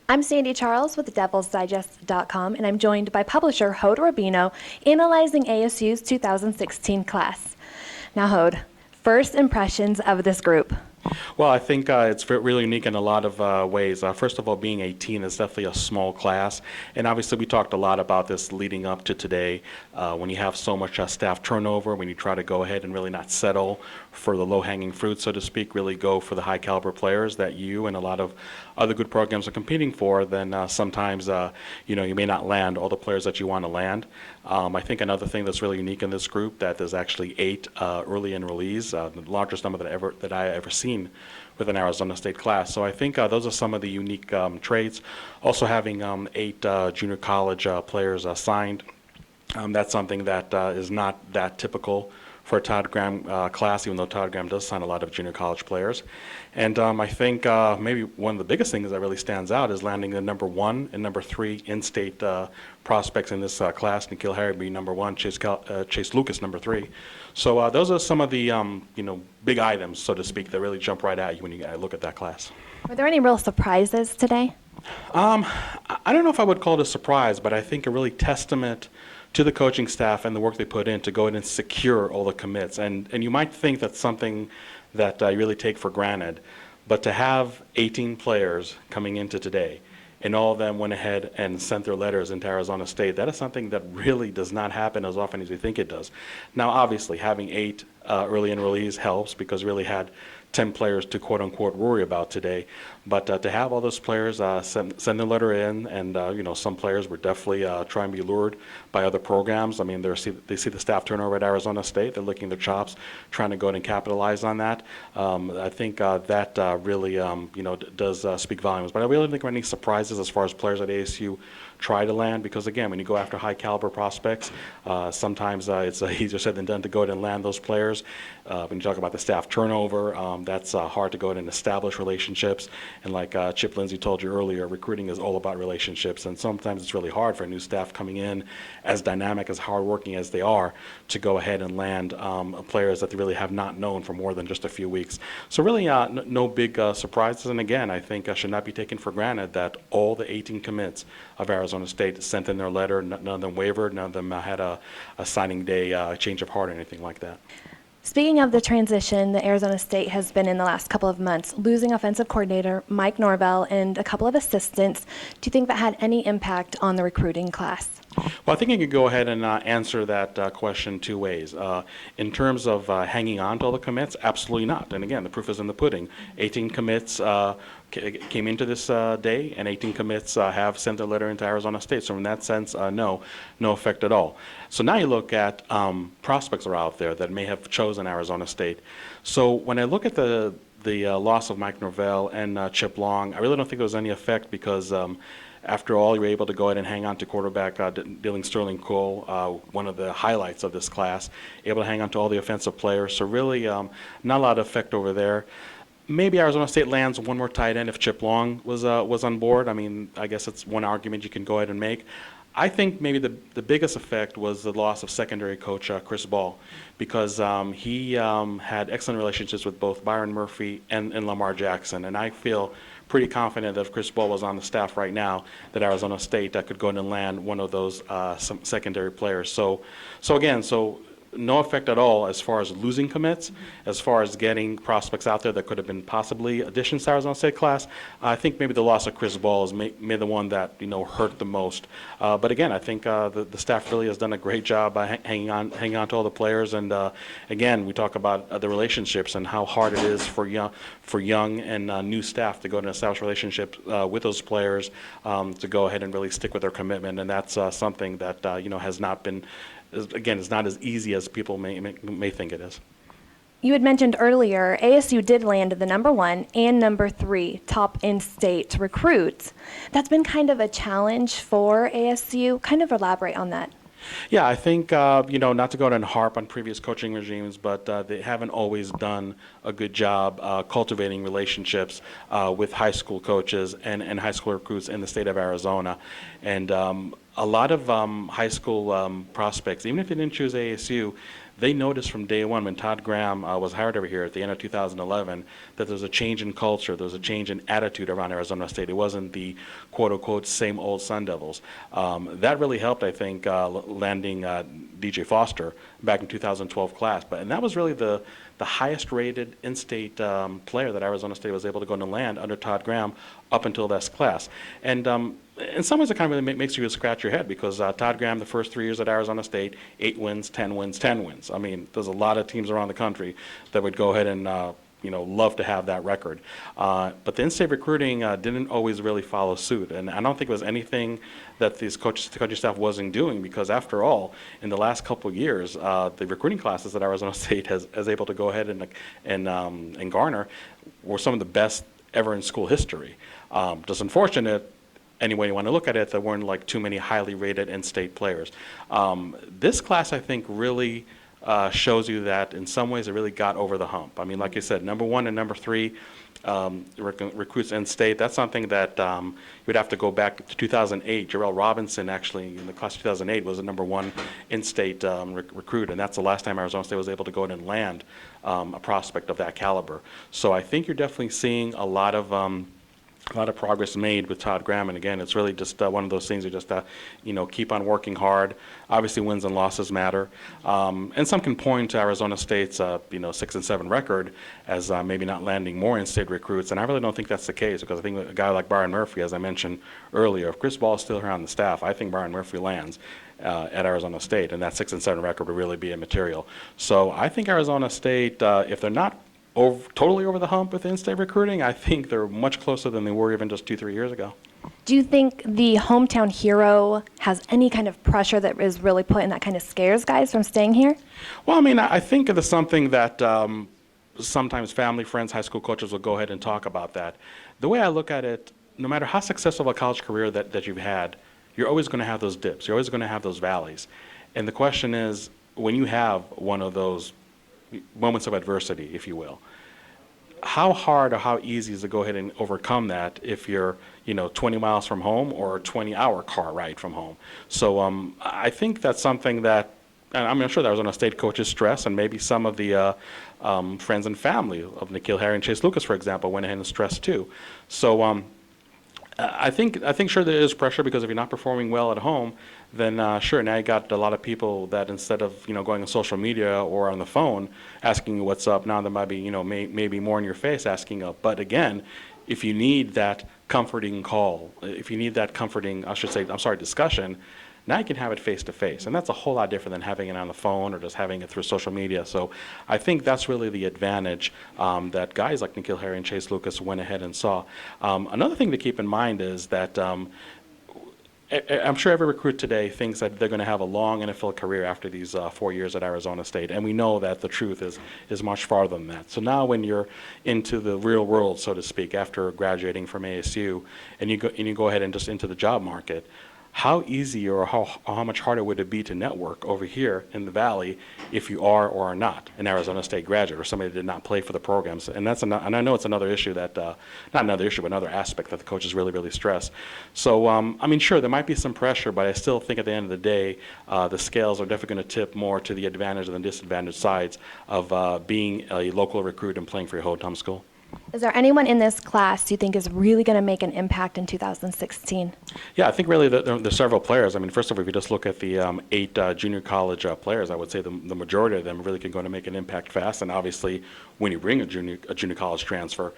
I'm Sandy Charles with DevilsDigest.com, and I'm joined by publisher Hod Rabino analyzing ASU's 2016 class. Now, Hod, first impressions of this group. Well, I think it's really unique in a lot of ways. First of all, being 18 is definitely a small class. And obviously, we talked a lot about this leading up to today. When you have so much staff turnover, when you try to go ahead and really not settle for the low-hanging fruit, so to speak, really go for the high-caliber players that you and a lot of other good programs are competing for, then sometimes you may not land all the players that you want to land. I think another thing that's really unique in this group that there's actually 8 early enrollees, the largest number that I ever seen with an Arizona State class. So I think those are some of the unique traits. Also having 8 junior college players signed, that's something that is not that typical for a Todd Graham class, even though Todd Graham does sign a lot of junior college players. And I think maybe one of the biggest things that really stands out is landing the number 1 and number 3 in-state prospects in this class. Nikhil Harry being number 1, Chase Lucas number 3. So those are some of the big items, so to speak, that really jump right at you when you look at that class. Were there any real surprises today? I don't know if I would call it a surprise, but I think a really testament to the coaching staff and the work they put in to go ahead and secure all the commits. And you might think that's something that you really take for granted, but to have 18 players coming into today, and all of them went ahead and sent their letters into Arizona State, that is something that really does not happen as often as we think it does. Now, obviously, having 8 early enrollees helps because we really had 10 players to quote-unquote worry about today. But to have all those players send their letter in, and some players were definitely trying to be lured by other programs. I mean, they see the staff turnover at Arizona State. They're licking their chops, trying to go ahead and capitalize on that. I think that really does speak volumes. But I really don't think there are any surprises as far as players at ASU try to land, because again, when you go after high caliber prospects, sometimes it's easier said than done to go ahead and land those players. When you talk about the staff turnover, that's hard to go ahead and establish relationships. And like Chip Lindsey told you earlier, recruiting is all about relationships, and sometimes it's really hard for a new staff coming in, as dynamic, as hardworking as they are, to go ahead and land players that they really have not known for more than just a few weeks. So really no big surprises, and again, I think should not be taken for granted that all the 18 commits of Arizona State sent in their letter. None of them wavered. None of them had a signing day change of heart or anything like that. Speaking of the transition that Arizona State has been in the last couple of months, losing offensive coordinator Mike Norvell and a couple of assistants, do you think that had any impact on the recruiting class? Well, I think you could go ahead and answer that question 2 ways. In terms of hanging on to all the commits, absolutely not. And again, the proof is in the pudding. 18 commits came into this day, and 18 commits have sent a letter into Arizona State. So in that sense, no effect at all. So now you look at prospects that are out there that may have chosen Arizona State. So when I look at the loss of Mike Norvell and Chip Long, I really don't think there was any effect because after all, you were able to go ahead and hang on to quarterback Dylan Sterling Cole, one of the highlights of this class, able to hang on to all the offensive players. So really not a lot of effect over there. Maybe Arizona State lands one more tight end if Chip Long was on board. I mean, I guess it's one argument you can go ahead and make. I think maybe the biggest effect was the loss of secondary coach Chris Ball, because he had excellent relationships with both Byron Murphy and Lamar Jackson, and I feel pretty confident that if Chris Ball was on the staff right now, that Arizona State could go in and land one of those some secondary players. So no effect at all as far as losing commits, as far as getting prospects out there that could have been possibly additions to Arizona State class. I think maybe the loss of Chris Ball is maybe the one that hurt the most. But again, I think the staff really has done a great job by hanging on to all the players. And again, we talk about the relationships and how hard it is for young and new staff to go and establish relationships with those players, to go ahead and really stick with their commitment. And that's something that has not been. Again, it's not as easy as people may think it is. You had mentioned earlier ASU did land the number 1 and number 3 top in-state recruits. That's been kind of a challenge for ASU. Kind of elaborate on that. Yeah, I think, not to go and harp on previous coaching regimes, but they haven't always done a good job cultivating relationships with high school coaches and high school recruits in the state of Arizona. And a lot of high school prospects, even if they didn't choose ASU, they noticed from day one when Todd Graham was hired over here at the end of 2011 that there was a change in culture, there was a change in attitude around Arizona State. It wasn't the quote-unquote same old Sun Devils. That really helped, I think, landing DJ Foster back in 2012 class. And that was really the highest rated in-state player that Arizona State was able to go and land under Todd Graham up until this class. And in some ways it kind of really makes you scratch your head because Todd Graham, the first 3 years at Arizona State, 8 wins, 10 wins, 10 wins. I mean, there's a lot of teams around the country that would go ahead and love to have that record. But the in-state recruiting didn't always really follow suit. And I don't think it was anything that the coaching staff wasn't doing because after all, in the last couple of years, the recruiting classes that Arizona State has able to go ahead and garner were some of the best ever in school history. Just unfortunate, any way you want to look at it, there weren't like too many highly rated in-state players. This class, I think, really shows you that in some ways it really got over the hump. I mean, like you said, number 1 and number 3 recruits in-state. That's something that you would have to go back to 2008. Jarrell Robinson, actually, in the class of 2008, was the number 1 in-state recruit, and that's the last time Arizona State was able to go in and land a prospect of that caliber. So I think you're definitely seeing a lot of progress made with Todd Graham, and again, it's really just one of those things you just keep on working hard. Obviously, wins and losses matter, and some can point to Arizona State's 6-7 record as maybe not landing more in-state recruits, and I really don't think that's the case because I think a guy like Byron Murphy, as I mentioned earlier, if Chris Ball is still here on the staff, I think Byron Murphy lands at Arizona State, and that 6-7 record would really be immaterial. So I think Arizona State, if they're not totally over the hump with in-state recruiting, I think they're much closer than they were even just 2-3 years ago. Do you think the hometown hero has any kind of pressure that is really put in that kind of scares guys from staying here? Well, I mean, I think it's something that sometimes family, friends, high school coaches will go ahead and talk about that. The way I look at it, no matter how successful a college career that you've had, you're always going to have those dips. You're always going to have those valleys. And the question is, when you have one of those moments of adversity, if you will, how hard or how easy is it to go ahead and overcome that if you're 20 miles from home or a 20-hour car ride from home? So I think that's something that, and I'm sure that Arizona State coaches stress, and maybe some of the friends and family of N'Keal Harry and Chase Lucas, for example, went ahead and stressed too. So I think sure there is pressure because if you're not performing well at home, then sure, now you got a lot of people that instead of going on social media or on the phone asking you what's up, now there might be maybe more in your face asking up. But again, if you need that comforting call, if you need that comforting, discussion, now you can have it face to face, and that's a whole lot different than having it on the phone or just having it through social media. So I think that's really the advantage that guys like N'Keal Harry and Chase Lucas went ahead and saw. Another thing to keep in mind is that I'm sure every recruit today thinks that they're going to have a long NFL career after these 4 years at Arizona State, and we know that the truth is much farther than that. So now when you're into the real world, so to speak, after graduating from ASU, and you go ahead and just into the job market, how easy or how much harder would it be to network over here in the Valley if you are or are not an Arizona State graduate or somebody that did not play for the programs? And and I know it's another issue that, not another issue, but another aspect that the coaches really stress. So, I mean, sure, there might be some pressure, but I still think at the end of the day, the scales are definitely going to tip more to the advantage than disadvantage sides of being a local recruit and playing for your hometown school. Is there anyone in this class you think is really going to make an impact in 2016? Yeah, I think really there's several players. I mean, first of all, if you just look at the 8 junior college players, I would say the majority of them really can go to make an impact fast. And obviously, when you bring a junior college transfer,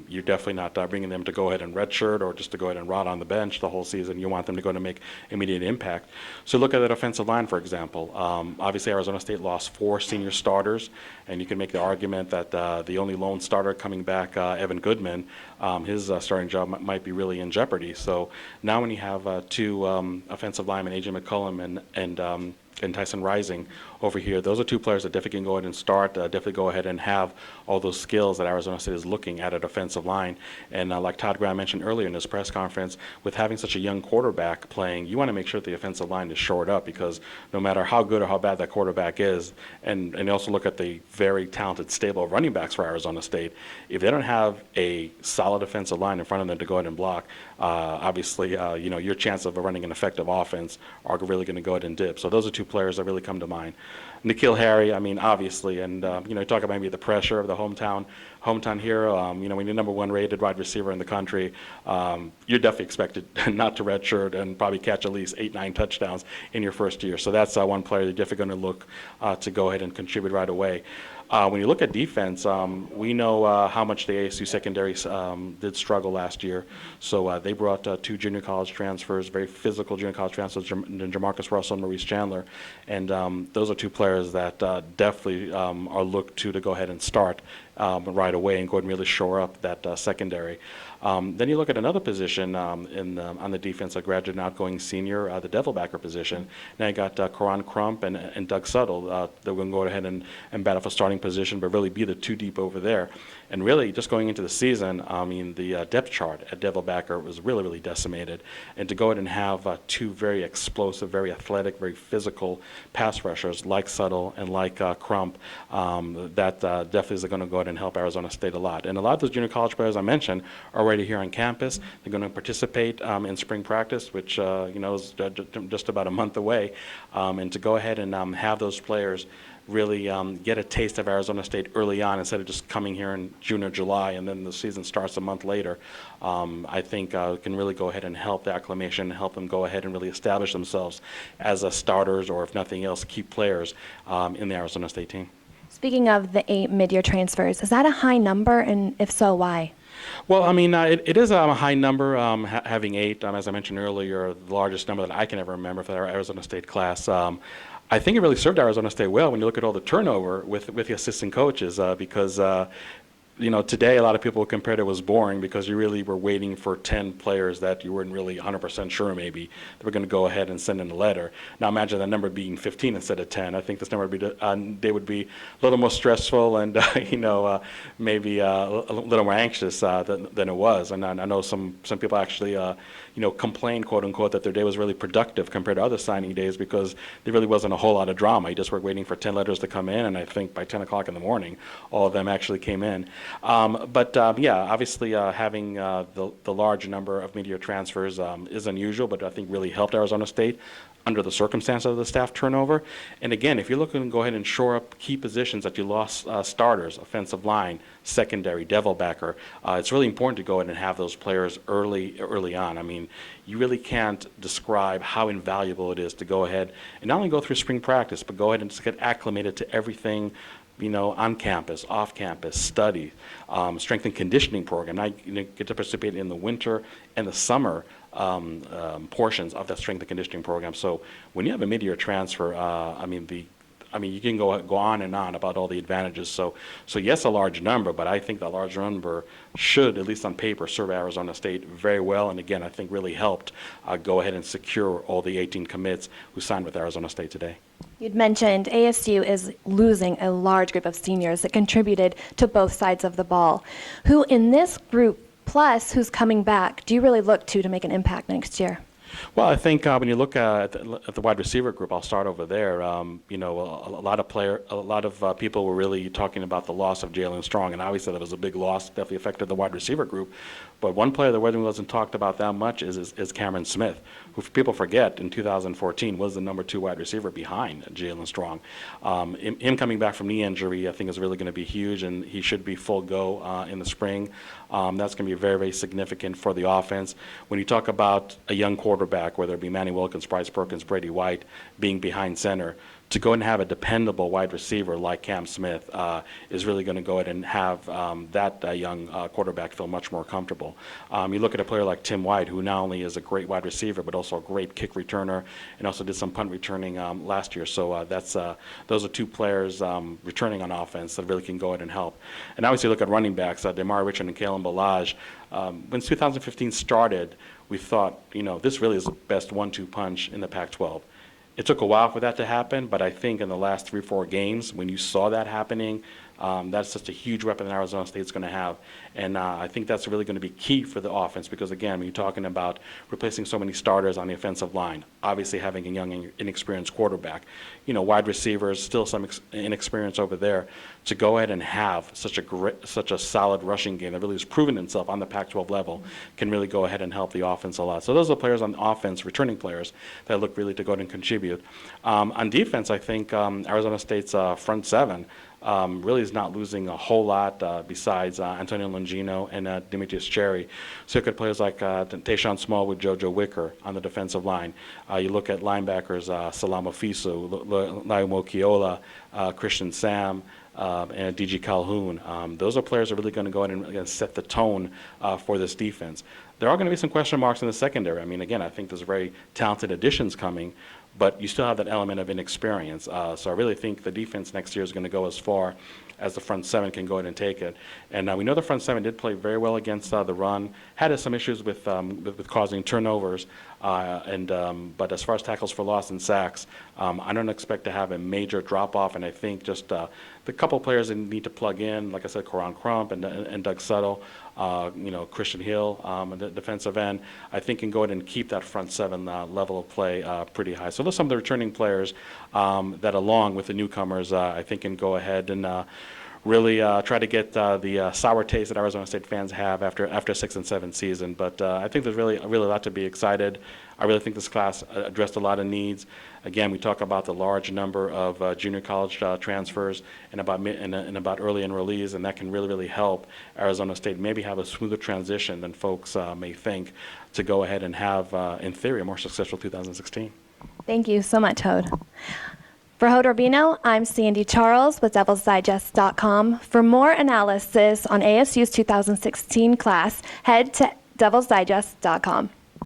you're definitely not bringing them to go ahead and redshirt or just to go ahead and rot on the bench the whole season. You want them to go to make immediate impact. So look at that offensive line, for example. Obviously, Arizona State lost 4 senior starters, and you can make the argument that the only lone starter coming back, Evan Goodman, his starting job might be really in jeopardy. So now when you have 2 offensive linemen, A.J. McCullum and Tyson Rising over here, those are 2 players that definitely can go ahead and start, definitely go ahead and have all those skills that Arizona State is looking at offensive line. And like Todd Graham mentioned earlier in his press conference, with having such a young quarterback playing, you want to make sure that the offensive line is shored up because no matter how good or how bad that quarterback is, and you also look at the very talented stable of running backs for Arizona State, if they don't have a solid offensive line in front of them to go ahead and block, obviously, your chance of running an effective offense are really going to go ahead and dip. So those are 2 players that really come to mind. N'Keal Harry, I mean, obviously, and you talk about maybe the pressure of the hometown hero. When you're number one rated wide receiver in the country, you're definitely expected not to redshirt and probably catch at least 8, 9 touchdowns in your first year. So that's one player you're definitely going to look to go ahead and contribute right away. When you look at defense, we know how much the ASU secondary did struggle last year. So they brought 2 junior college transfers, very physical junior college transfers, Jamarcus Russell and Maurice Chandler. And those are 2 players that definitely are looked to go ahead and start right away and go ahead and really shore up that secondary. Then you look at another position on the defense, a graduate and outgoing senior, the devil backer position. Now you got Koran Crump and Doug Suttle. They're going to go ahead and battle for starting position, but really be the 2 deep over there. And really, just going into the season, I mean, the depth chart at devil backer was really, really decimated. And to go ahead and have 2 very explosive, very athletic, very physical pass rushers like Suttle and like Crump, that definitely is going to go ahead and help Arizona State a lot. And a lot of those junior college players I mentioned are already here on campus. They're going to participate in spring practice, which is just about a month away. And to go ahead and have those players really get a taste of Arizona State early on instead of just coming here in June or July and then the season starts a month later, I think can really go ahead and help the acclimation, help them go ahead and really establish themselves as starters or, if nothing else, key players in the Arizona State team. Speaking of the 8 mid-year transfers, is that a high number, and if so, why? Well, I mean, it is a high number, having 8, as I mentioned earlier, the largest number that I can ever remember for our Arizona State class. I think it really served Arizona State well when you look at all the turnover with the assistant coaches because today a lot of people compared it was boring because you really were waiting for 10 players that you weren't really 100% sure maybe they were going to go ahead and send in a letter. Now imagine that number being 15 instead of 10. I think this number would be, they would be a little more stressful and maybe a little more anxious than it was. And I know some people actually complained, quote unquote, that their day was really productive compared to other signing days because there really wasn't a whole lot of drama. You just were waiting for 10 letters to come in, and I think by 10 o'clock in the morning, all of them actually came in. Obviously having the large number of mid-year transfers is unusual, but I think really helped Arizona State under the circumstances of the staff turnover. And again, if you're looking to go ahead and shore up key positions that you lost starters, offensive line, secondary, devil backer, it's really important to go ahead and have those players early on. I mean, you really can't describe how invaluable it is to go ahead and not only go through spring practice, but go ahead and just get acclimated to everything on campus, off campus, study, strength and conditioning program. Now you get to participate in the winter and the summer portions of that strength and conditioning program. So when you have a mid-year transfer, you can go on and on about all the advantages. So yes, a large number, but I think that large number should, at least on paper, serve Arizona State very well. And again, I think really helped go ahead and secure all the 18 commits who signed with Arizona State today. You'd mentioned ASU is losing a large group of seniors that contributed to both sides of the ball. Who in this group, plus who's coming back, do you really look to make an impact next year? Well, I think when you look at the wide receiver group, I'll start over there. A lot of people were really talking about the loss of Jalen Strong, and obviously that was a big loss, definitely affected the wide receiver group. But one player that wasn't talked about that much is Cameron Smith, who people forget in 2014 was the number 2 wide receiver behind Jalen Strong. Him coming back from knee injury, I think, is really going to be huge, and he should be full go in the spring. That's going to be very, very significant for the offense. When you talk about a young quarterback, whether it be Manny Wilkins, Bryce Perkins, Brady White, being behind center, to go and have a dependable wide receiver like Cam Smith is really going to go ahead and have that young quarterback feel much more comfortable. You look at a player like Tim White, who not only is a great wide receiver, but also a great kick returner, and also did some punt returning last year. So those are 2 players returning on offense that really can go ahead and help. And obviously, look at running backs, Damari Richard and Kalen Ballage. When 2015 started, we thought, this really is the best 1-2 punch in the Pac-12. It took a while for that to happen, but I think in the last 3-4 games, when you saw that happening, That's just a huge weapon that Arizona State's going to have. And I think that's really going to be key for the offense because, again, when you're talking about replacing so many starters on the offensive line, obviously having a young, inexperienced quarterback, wide receivers, still some inexperience over there, to go ahead and have such a solid rushing game that really has proven itself on the Pac-12 level can really go ahead and help the offense a lot. So those are players on offense, returning players, that look really to go ahead and contribute. On defense, I think Arizona State's front seven really is not losing a whole lot besides Antonio Longino and Demetrius Cherry. So you look at players like Tayshawn Small with JoJo Wicker on the defensive line. You look at linebackers Salamo Fisu, Laimo Kiola, Christian Sam, and DG Calhoun. Those are players that are really going to go in and set the tone for this defense. There are going to be some question marks in the secondary. I mean, again, I think there's very talented additions coming, but you still have that element of inexperience. So I really think the defense next year is going to go as far as the front seven can go ahead and take it. And we know the front seven did play very well against the run, had some issues with causing turnovers, but as far as tackles for loss and sacks, I don't expect to have a major drop-off, and I think just the couple players that need to plug in, like I said, Coron Crump and Doug Suttle, Christian Hill, the defensive end, I think can go ahead and keep that front seven level of play pretty high. So those are some of the returning players that, along with the newcomers, I think can go ahead and really try to get the sour taste that Arizona State fans have after a 6 and 7 season. But I think there's really a lot to be excited. I really think this class addressed a lot of needs. Again, we talk about the large number of junior college transfers and about early enrollees, and that can really help Arizona State maybe have a smoother transition than folks may think to go ahead and have, in theory, a more successful 2016. Thank you so much, Hode. For Hode Rabino, I'm Sandy Charles with DevilsDigest.com. For more analysis on ASU's 2016 class, head to DevilsDigest.com.